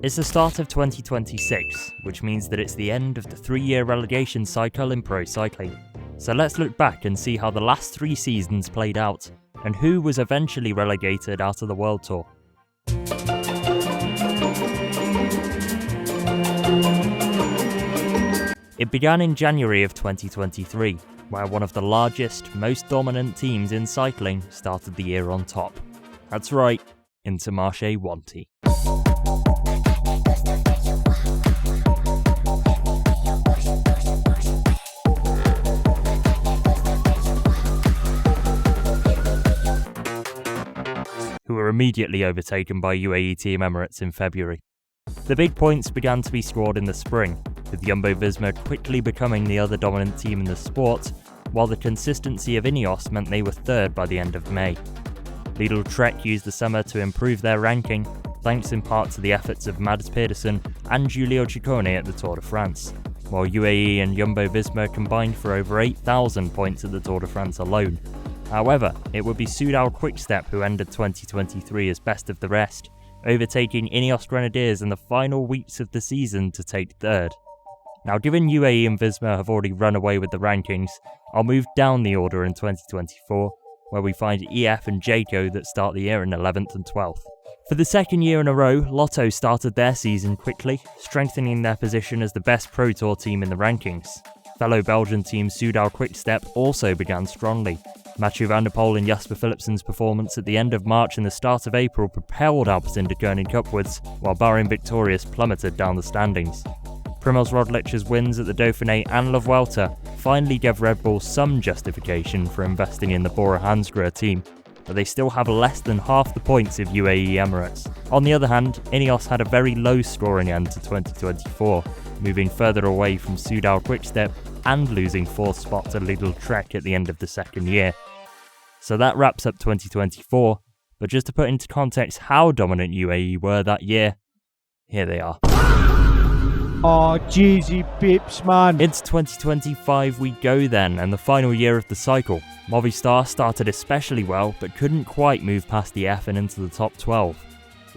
It's the start of 2026, which means that it's the end of the 3-year relegation cycle in pro cycling. So let's look back and see how the last 3 seasons played out, and who was eventually relegated out of the World Tour. It began in January of 2023, where one of the largest, most dominant teams in cycling started the year on top. That's right, Intermarché Wanty. Who were immediately overtaken by UAE Team Emirates in February. The big points began to be scored in the spring, with Visma quickly becoming the other dominant team in the sport, while the consistency of Ineos meant they were third by the end of May. Lidl Trek used the summer to improve their ranking, thanks in part to the efforts of Mads Pedersen and Giulio Ciccone at the Tour de France, while UAE and Visma combined for over 8,000 points at the Tour de France alone. However, it would be Soudal Quickstep who ended 2023 as best of the rest, overtaking Ineos Grenadiers in the final weeks of the season to take third. Now, given UAE and Visma have already run away with the rankings, I'll move down the order in 2024, where we find EF and Jayco that start the year in 11th and 12th. For the second year in a row, Lotto started their season quickly, strengthening their position as the best Pro Tour team in the rankings. Fellow Belgian team Soudal Quickstep also began strongly. Mathieu van der Poel and Jasper Philipsen's performance at the end of March and the start of April propelled Alpecin-Deceuninck upwards, while Bahrain Victorious plummeted down the standings. Primož Roglic's wins at the Dauphiné and La Vuelta finally gave Red Bull some justification for investing in the Bora Hansgrohe team, but they still have less than half the points of UAE Emirates. On the other hand, Ineos had a very low scoring end to 2024, moving further away from Soudal Quickstep and losing 4th spot to Lidl Trek at the end of the second year. So that wraps up 2024, but just to put into context how dominant UAE were that year, here they are. Oh, jeezy pips, man. Into 2025 we go then, and the final year of the cycle. Movistar started especially well, but couldn't quite move past the F and into the top 12.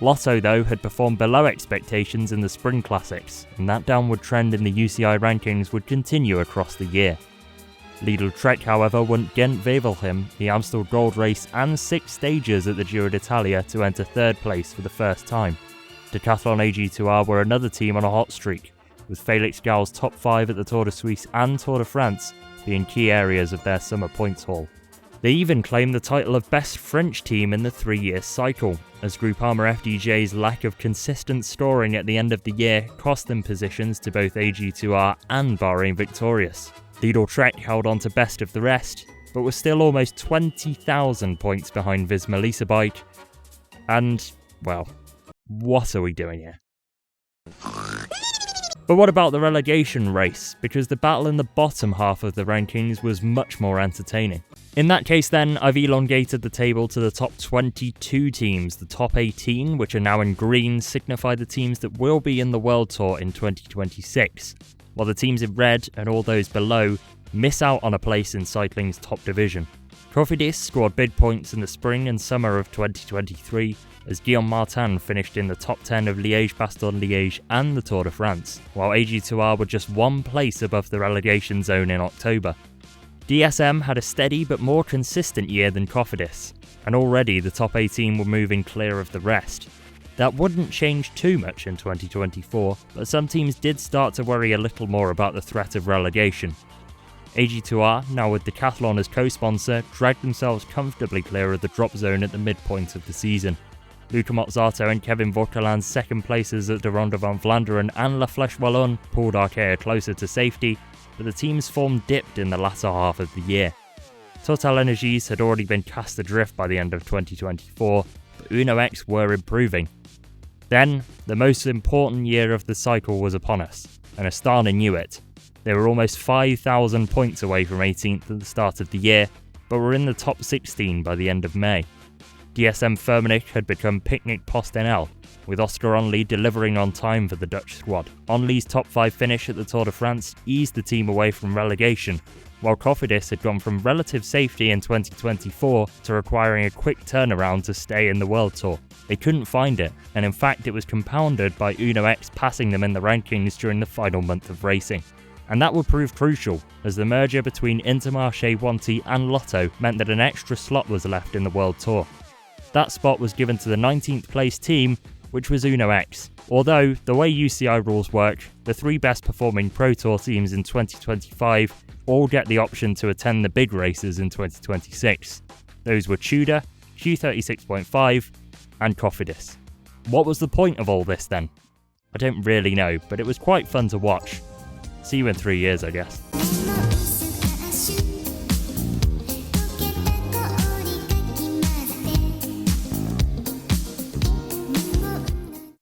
Lotto, though, had performed below expectations in the Spring Classics, and that downward trend in the UCI rankings would continue across the year. Lidl Trek, however, won Ghent-Wevelgem, the Amstel Gold Race and 6 stages at the Giro d'Italia to enter 3rd place for the first time. Decathlon AG2R were another team on a hot streak, with Felix Gau's top 5 at the Tour de Suisse and Tour de France being key areas of their summer points haul. They even claimed the title of best French team in the 3-year cycle, as Groupama FDJ's lack of consistent scoring at the end of the year cost them positions to both AG2R and Bahrain Victorious. Lidl Trek held on to best of the rest, but was still almost 20,000 points behind Visma Lease Bike, and, well, what are we doing here? But what about the relegation race? Because the battle in the bottom half of the rankings was much more entertaining. In that case then, I've elongated the table to the top 22 teams. The top 18, which are now in green, signify the teams that will be in the World Tour in 2026, while the teams in red and all those below miss out on a place in cycling's top division. Cofidis scored big points in the spring and summer of 2023, as Guillaume Martin finished in the top 10 of Liège-Bastogne-Liège and the Tour de France, while AG2R were just 1 place above the relegation zone in October. DSM had a steady but more consistent year than Cofidis, and already the top 18 were moving clear of the rest. That wouldn't change too much in 2024, but some teams did start to worry a little more about the threat of relegation. AG2R, now with Decathlon as co-sponsor, dragged themselves comfortably clear of the drop zone at the midpoint of the season. Luca Mozzato and Kevin Vauquelin's second places at de Ronde van Vlaanderen and La Flèche Wallonne pulled Arkea closer to safety, but the team's form dipped in the latter half of the year. Total Energies had already been cast adrift by the end of 2024, but Uno X were improving. Then, the most important year of the cycle was upon us, and Astana knew it. They were almost 5,000 points away from 18th at the start of the year, but were in the top 16 by the end of May. DSM Firmenich had become Picnic PostNL, with Oscar Onley delivering on time for the Dutch squad. Onley's top 5 finish at the Tour de France eased the team away from relegation, while Cofidis had gone from relative safety in 2024 to requiring a quick turnaround to stay in the World Tour. They couldn't find it, and in fact it was compounded by Uno X passing them in the rankings during the final month of racing. And that would prove crucial, as the merger between Intermarché Wanty and Lotto meant that an extra slot was left in the World Tour. That spot was given to the 19th place team, which was Uno X. Although, the way UCI rules work, the 3 best performing Pro Tour teams in 2025 all get the option to attend the big races in 2026. Those were Tudor, Q36.5 and Cofidis. What was the point of all this then? I don't really know, but it was quite fun to watch. See you in 3 years, I guess.